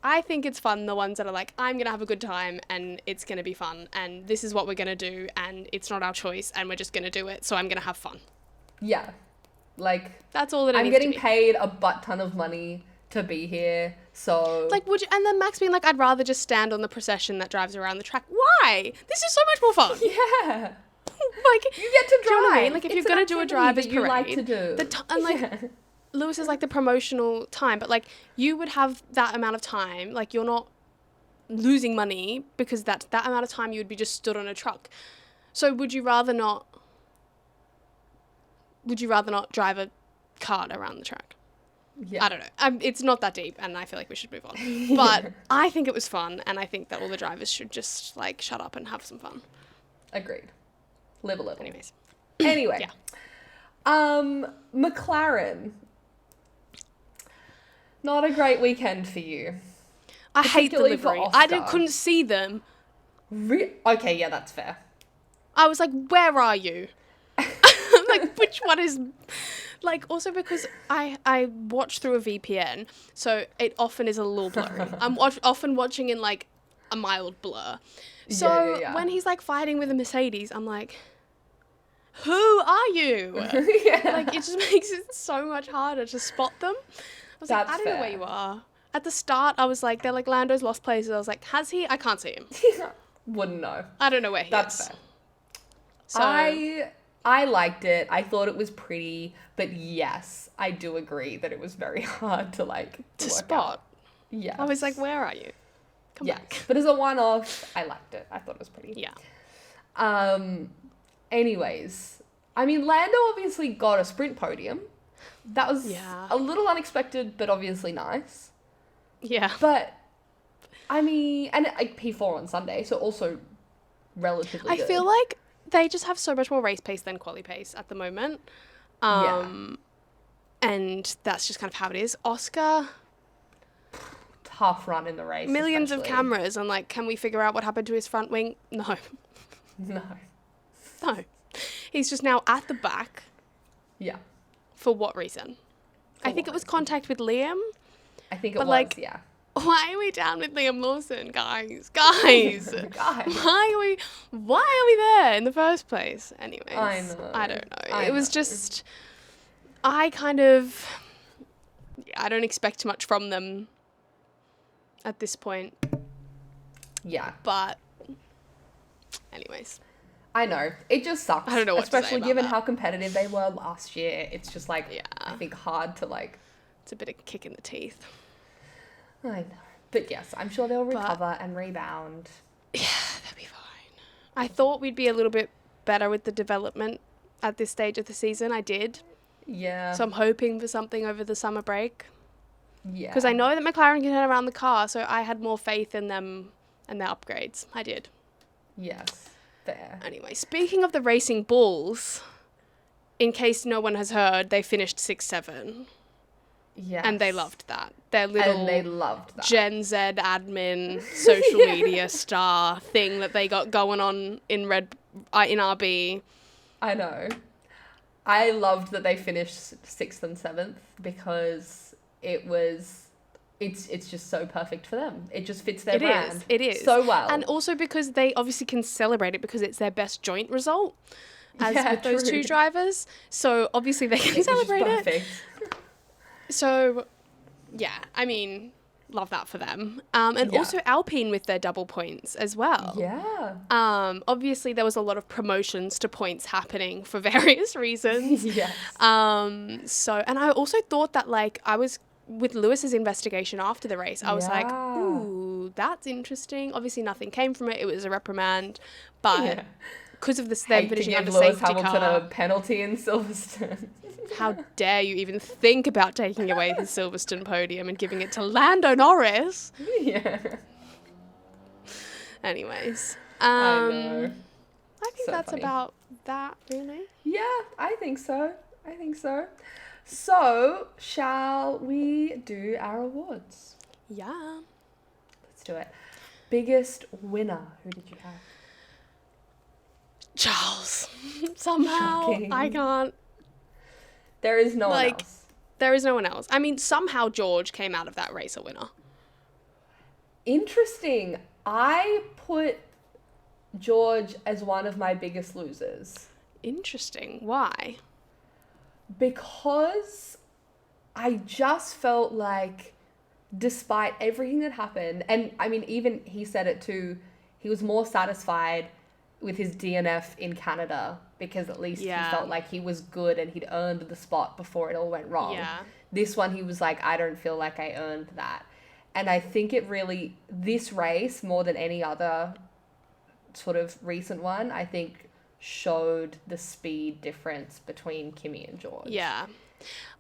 I think it's fun, the ones that are like, I'm going to have a good time and it's going to be fun and this is what we're going to do and it's not our choice and we're just going to do it, so I'm going to have fun. Yeah. Like, that's all that I'm getting paid a butt ton of money to be here, so... Like, would you... And then Max being like, I'd rather just stand on the procession that drives around the track. Why? This is so much more fun. Yeah. Like, you get to drive. Do you know what I mean? Like, if you're going to do a driver's parade... you like to do. And, like... Lewis is like the promotional time, but like you would have that amount of time, like you're not losing money because that amount of time you would be just stood on a truck. So would you rather not drive a cart around the track? Yeah. I don't know. It's not that deep and I feel like we should move on. But I think it was fun and I think that all the drivers should just like shut up and have some fun. Agreed. Live a little. Anyways. Anyway. Yeah. McLaren. Not a great weekend for you. I hate the livery. Couldn't see them. Okay, yeah, that's fair. I was like, where are you? I'm like, which one is... Like, also because I watch through a VPN, so it often is a little blurry. I'm often watching in, like, a mild blur. So when he's, like, fighting with a Mercedes, I'm like, who are you? Like, it just makes it so much harder to spot them. I was like, I don't know where you are. At the start, I was like, they're like, Lando's lost places. I was like, has he? I can't see him. Wouldn't know. I don't know where he is. That's fair. So, I liked it. I thought it was pretty, but yes, I do agree that it was very hard to like to spot. Yeah. I was like, where are you? Come back. But as a one-off, I liked it. I thought it was pretty. Yeah. Anyways, I mean, Lando obviously got a sprint podium. That was a little unexpected, but obviously nice. Yeah. But, I mean, and like P4 on Sunday, so also relatively good. I feel like they just have so much more race pace than quali pace at the moment. And that's just kind of how it is. Oscar... Tough run in the race. Millions of cameras. I'm like, can we figure out what happened to his front wing? No. He's just now at the back. Yeah. For what reason? I think it was contact with Liam. I think it was, like, yeah. Why are we down with Liam Lawson, guys? Why are we there in the first place? Anyways, I don't know. It was just, I don't expect much from them at this point. Yeah. But, anyways. I know. It just sucks. I don't know what to say especially about given that. how competitive they were last year. It's just like, I think hard to like... It's a bit of a kick in the teeth. I know. But yes, I'm sure they'll recover and rebound. Yeah, they'll be fine. I thought we'd be a little bit better with the development at this stage of the season. I did. Yeah. So I'm hoping for something over the summer break. Yeah. Because I know that McLaren can turn around the car, so I had more faith in them and their upgrades. I did. Yes. Fair. Anyway, speaking of the Racing Bulls, in case no one has heard, they finished 6-7. Yes. And they loved that. Their little and they loved that. Gen Z admin social media star thing that they got going on in RB. I know. I loved that they finished 6th and 7th because it's just so perfect for them. It just fits their brand. It is. So well. And also because they obviously can celebrate it because it's their best joint result with those two drivers. So obviously they can celebrate it. So, yeah, I mean, love that for them. And also Alpine with their double points as well. Yeah. Obviously there was a lot of promotions to points happening for various reasons. Yes. And I also thought that, like, I was with Lewis's investigation after the race, I was like, ooh, that's interesting. Obviously nothing came from it. It was a reprimand, but because of this, they're finishing under Lewis safety Hamilton car. a penalty in Silverstone. How dare you even think about taking away his Silverstone podium and giving it to Lando Norris? Yeah. Anyways, I know. I think that's funny. About that, really. Yeah, I think so. So, shall we do our awards? Yeah. Let's do it. Biggest winner. Who did you have? Charles. Somehow. Shocking. I can't. There is no one else. There is no one else. I mean, somehow George came out of that race a winner. Interesting. I put George as one of my biggest losers. Interesting. Why? Because I just felt like, despite everything that happened, and I mean, even he said it too, he was more satisfied with his DNF in Canada because at least he felt like he was good and he'd earned the spot before it all went wrong. Yeah. This one, he was like, I don't feel like I earned that. And I think it really, this race, more than any other sort of recent one, I think showed the speed difference between Kimi and George. Yeah.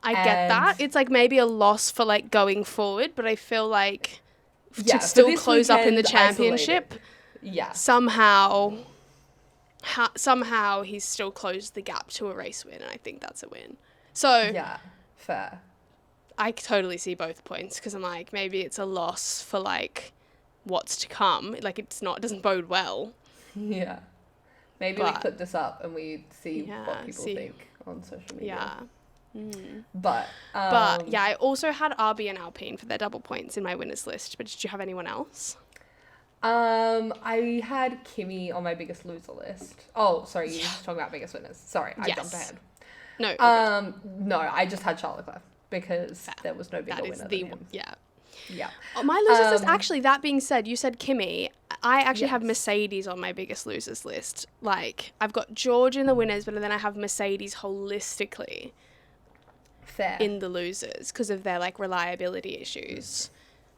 I get that. It's like maybe a loss for like going forward, but I feel like to still close up in the championship, somehow he's still closed the gap to a race win, and I think that's a win. So yeah, fair. I totally see both points because I'm like, maybe it's a loss for like what's to come. Like it doesn't bode well. Yeah. Maybe we clip this up and we see what people think on social media. Yeah. Mm. But yeah, I also had RB and Alpine for their double points in my winners list. But did you have anyone else? I had Kimi on my biggest loser list. Oh, sorry, you were talking about biggest winners. Sorry, I jumped ahead. No. No, I just had Charles Leclerc because there was no bigger winner than him. Yeah. Oh, my losers list, actually, that being said, you said Kimi. I actually have Mercedes on my biggest losers list. Like, I've got George in the winners, but then I have Mercedes holistically in the losers because of their, like, reliability issues.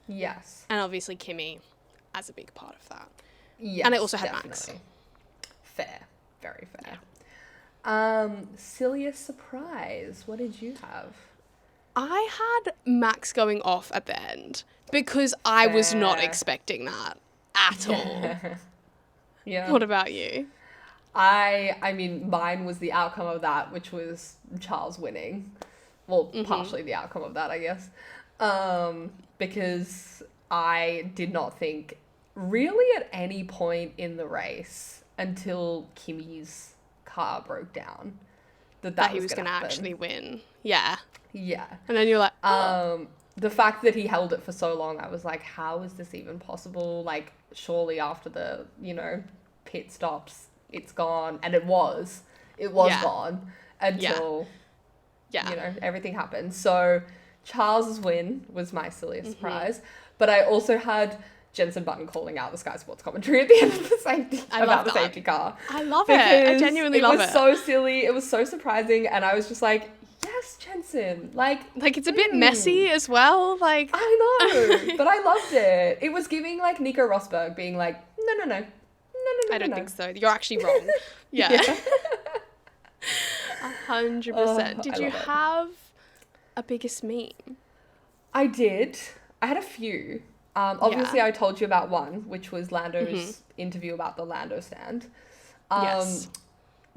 Yes. And obviously Kimi as a big part of that. Yes, and I also had Max. Fair. Very fair. Silliest surprise. What did you have? I had Max going off at the end because I was not expecting that at all. Yeah. What about you? I mean, mine was the outcome of that, which was Charles winning. Well, partially the outcome of that, I guess. Because I did not think really at any point in the race until Kimi's car broke down that he was going to actually win. Yeah. Yeah. And then you're like, oh. The fact that he held it for so long, I was like, how is this even possible? Like, surely after the, pit stops, it's gone. And it was gone until, everything happened. So Charles's win was my silliest surprise. But I also had Jenson Button calling out the Sky Sports commentary at the end of the safety car. I love it. I genuinely love it. It was so silly. It was so surprising. And I was just like, yes, Jensen. Like it's a bit messy as well. Like, I know, but I loved it. It was giving like Nico Rosberg being like, no. I don't think so. You're actually wrong. Yeah. 100%. Did you have a biggest meme? I did. I had a few. Obviously, I told you about one, which was Lando's interview about the Lando stand. Yes.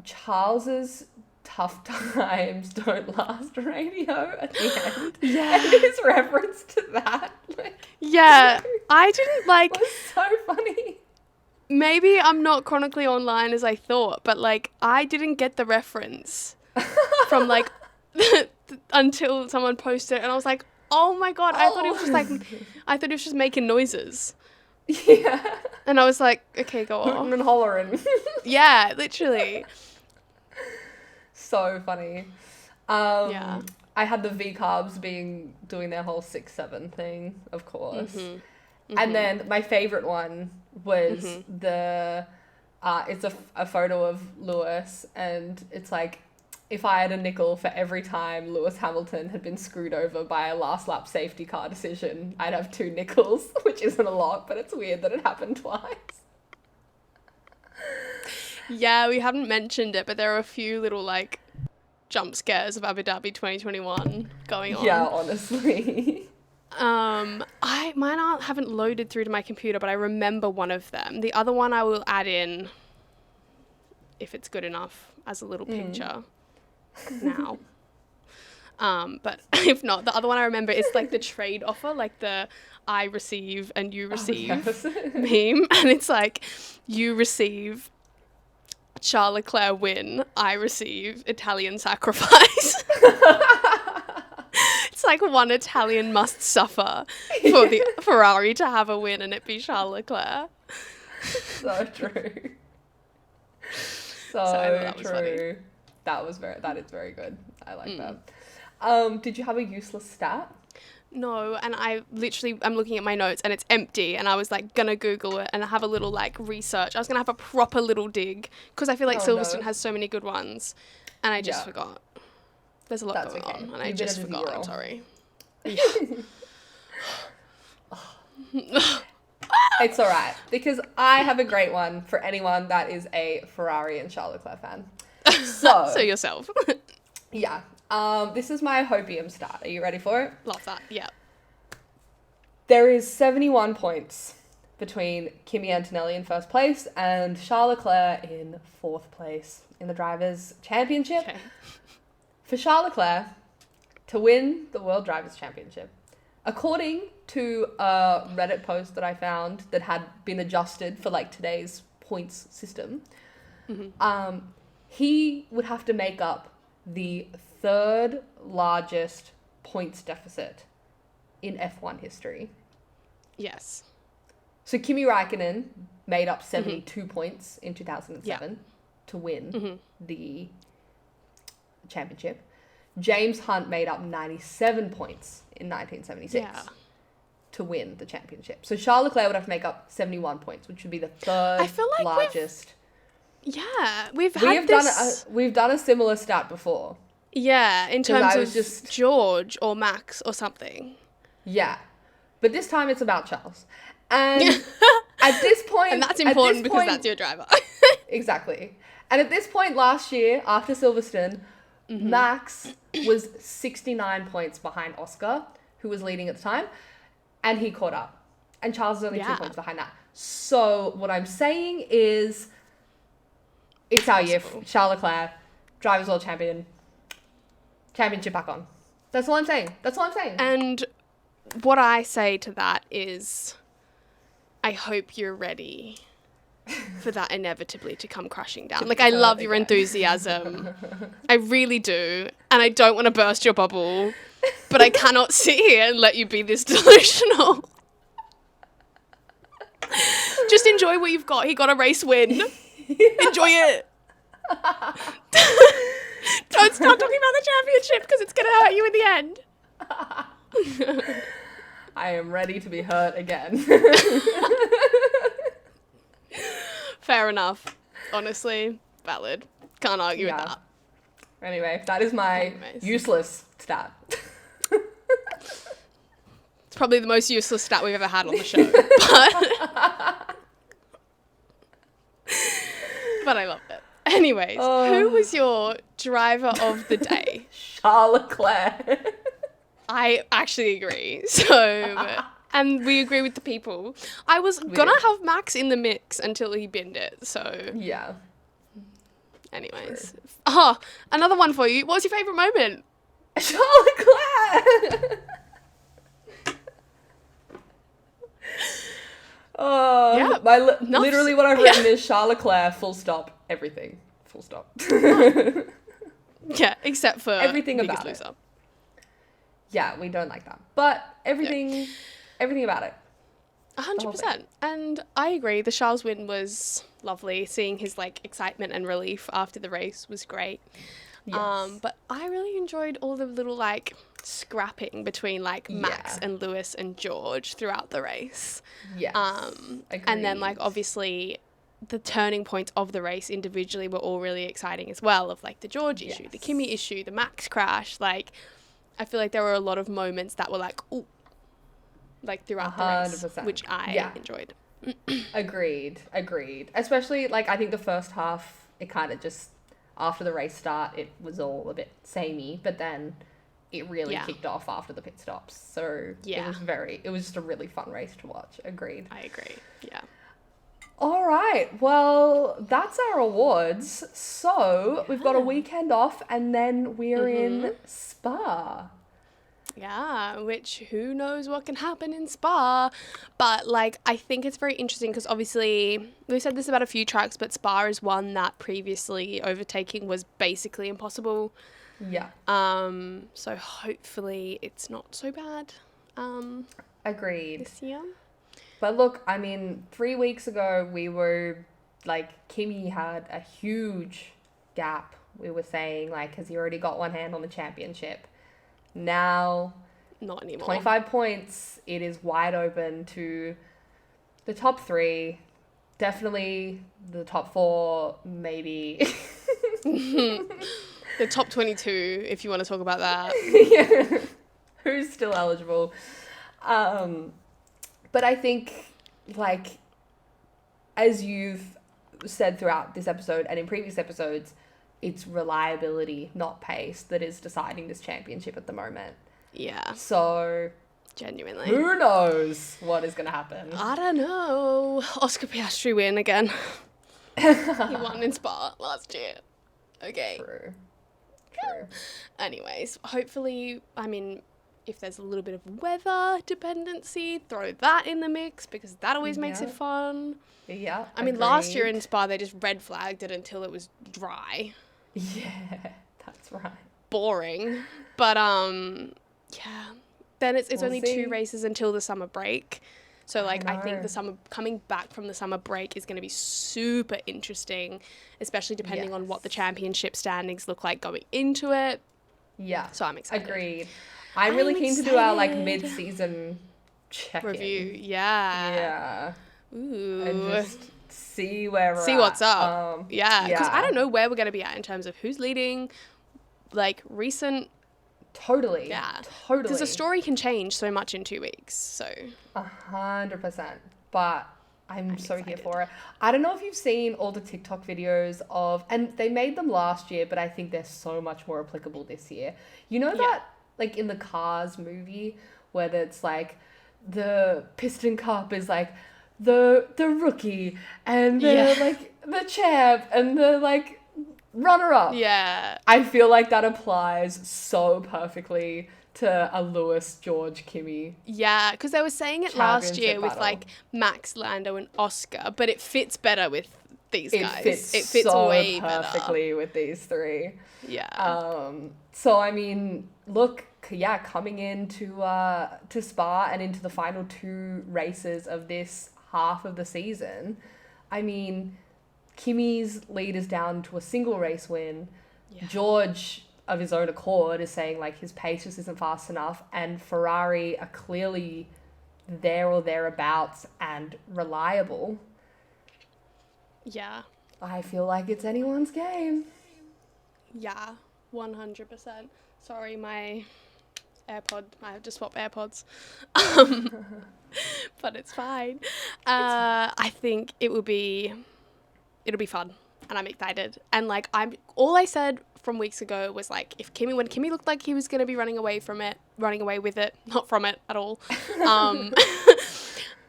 Charles's tough times don't last radio at the end. Yeah. And his reference to that. Yeah. I didn't like... It was so funny. Maybe I'm not chronically online as I thought, but like I didn't get the reference from like until someone posted it, and I was like, oh my god, I thought it was just like, I thought it was just making noises. Yeah. And I was like, okay, go on. Hooting and hollering. Yeah, literally. So funny. Yeah. I had the VCARBs doing their whole 6-7 thing, of course. And then my favorite one was it's a photo of Lewis, and it's like, if I had a nickel for every time Lewis Hamilton had been screwed over by a last lap safety car decision, I'd have 2 nickels, which isn't a lot, but it's weird that it happened twice. Yeah, we haven't mentioned it, but there are a few little like jump scares of Abu Dhabi 2021 going on. Yeah, honestly. Mine haven't loaded through to my computer, but I remember one of them. The other one I will add in, if it's good enough, as a little picture now. But if not, the other one I remember is like the trade offer, like the I receive and you receive meme. And it's like, you receive Charles Leclerc win, I receive Italian sacrifice. It's like one Italian must suffer for the Ferrari to have a win, and it be Charles Leclerc. So true. So that was true. funny. That is very good. I like that. Did you have a useless stat? No, and I'm looking at my notes and it's empty, and I was like gonna Google it and have a little like research. I was gonna have a proper little dig because I feel like Silverstone has so many good ones, and I just forgot. There's a lot going on, and I just forgot. I'm sorry. It's all right, because I have a great one for anyone that is a Ferrari and Charles Leclerc fan. So yourself. Yeah. This is my hopium stat. Are you ready for it? Love that. Yeah. There is 71 points between Kimi Antonelli in first place and Charles Leclerc in fourth place in the Drivers' Championship. Okay. For Charles Leclerc to win the World Drivers' Championship, according to a Reddit post that I found that had been adjusted for like today's points system, he would have to make up the third largest points deficit in F1 history. Yes. So Kimi Räikkönen made up 72 points in 2007 to win the championship. James Hunt made up 97 points in 1976 to win the championship. So Charles Leclerc would have to make up 71 points, which would be the third largest. We've done a similar stat before. Yeah, in terms of George or Max or something. Yeah. But this time it's about Charles. And at this point... And that's important because that's your driver. Exactly. And at this point last year, after Silverstone, Max was 69 points behind Oscar, who was leading at the time, and he caught up. And Charles is only 2 points behind that. So what I'm saying is, it's our year. Charles Leclerc, Drivers' World Champion, championship back on. That's all I'm saying. And what I say to that is, I hope you're ready for that inevitably to come crashing down. Like, I love your enthusiasm. I really do. And I don't want to burst your bubble, but I cannot sit here and let you be this delusional. Just enjoy what you've got. He got a race win. Enjoy it. Don't start talking about the championship because it's going to hurt you in the end. I am ready to be hurt again. Fair enough. Honestly, valid. Can't argue with that. Anyway, that is my useless stat. It's probably the most useless stat we've ever had on the show. But I loved it. Anyways, who was your driver of the day? Charles Leclerc. I actually agree. So, and we agree with the people. I was gonna have Max in the mix until he binned it. So yeah. Anyways, another one for you. What was your favourite moment? Charles Leclerc. Literally what I've written is Charles Leclerc, full stop, everything, full stop. Yeah, except for everything about it. Loser. Yeah, we don't like that, but everything about it. 100%. And I agree. The Charles win was lovely. Seeing his like excitement and relief after the race was great. Yes. But I really enjoyed all the little like scrapping between like Max and Lewis and George throughout the race. Yes. And then like obviously the turning points of the race individually were all really exciting as well, of like the George issue, the Kimi issue, the Max crash. Like I feel like there were a lot of moments that were like, ooh, like throughout 100%. The race, which I enjoyed. Agreed. Especially like I think the first half, it kind of just, after the race start, it was all a bit samey, but then it really kicked off after the pit stops. So it was just a really fun race to watch. Agreed. I agree. Yeah. All right. Well, that's our awards. So we've got a weekend off and then we're in Spa. Yeah, which who knows what can happen in Spa. But like, I think it's very interesting because obviously we've said this about a few tracks, but Spa is one that previously overtaking was basically impossible. Yeah. So hopefully it's not so bad. Agreed. This year. But look, I mean, 3 weeks ago we were like, Kimi had a huge gap. We were saying like, has he already got one hand on the championship? Now, not anymore. 25 points. It is wide open to the top 3. Definitely the top 4, maybe. The top 22, if you want to talk about that. Yeah. Who's still eligible? But I think, like, as you've said throughout this episode and in previous episodes, it's reliability, not pace, that is deciding this championship at the moment. Yeah. So, genuinely, who knows what is going to happen? I don't know. Oscar Piastri win again. He won in Spa last year. Okay. True. Anyways, hopefully, I mean, if there's a little bit of weather dependency, throw that in the mix because that always makes it fun. Yeah. I mean, last year in Spa, they just red flagged it until it was dry. Yeah, that's right. Boring. But, yeah. Then it's only 2 races until the summer break. So, like, I think coming back from the summer break is going to be super interesting, especially depending on what the championship standings look like going into it. Yeah. So I'm excited. Agreed. I'm really keen to do our, like, mid-season check-in. Review. Yeah. Yeah. Ooh. And just see where we're at. See what's up. Yeah. Because I don't know where we're going to be at in terms of who's leading, like, recent... Totally. Yeah. Totally. Because the story can change so much in 2 weeks, so... 100%. But I'm so excited. Here for it. I don't know if you've seen all the TikTok videos of... And they made them last year, but I think they're so much more applicable this year. You know that, like, in the Cars movie, where it's, like, the Piston Cup is, like, the rookie, and the, like, the champ, and the, like... runner-up. Yeah. I feel like that applies so perfectly to a Lewis, George, Kimi. Yeah, because they were saying it last year with like Max, Lando, and Oscar, but it fits better with these guys. It fits so way perfectly with these 3. Yeah. So I mean, look, coming into to Spa and into the final 2 races of this half of the season, I mean, Kimi's lead is down to a single race win. Yeah. George, of his own accord, is saying, like, his pace just isn't fast enough. And Ferrari are clearly there or thereabouts and reliable. Yeah. I feel like it's anyone's game. Yeah, 100%. Sorry, my AirPod. I have to swap AirPods. But it's fine. I think it'll be fun. and I'm excited. And like all I said from weeks ago was like, when Kimi looked like he was going to be running away with it, not from it at all.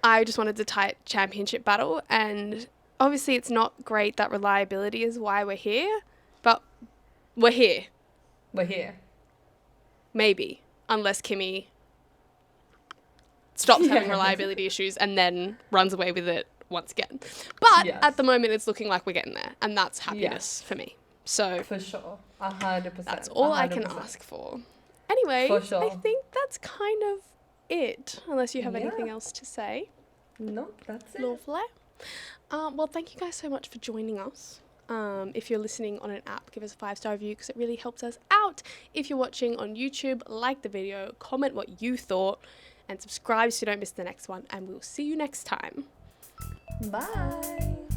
I just wanted a tight championship battle, and obviously it's not great that reliability is why we're here, but we're here. We're here. Maybe, unless Kimi stops having reliability issues and then runs away with it once again. But at the moment, it's looking like we're getting there, and that's happiness for me. So for sure, 100%. That's all 100%. I can ask for. Anyway, For sure. I think that's kind of it, unless you have anything else to say. Nope, that's it. Lovely. Well, thank you guys so much for joining us. If you're listening on an app, give us a 5-star review because it really helps us out. If you're watching on YouTube, like the video, comment what you thought, and subscribe so you don't miss the next one. And we'll see you next time. Bye.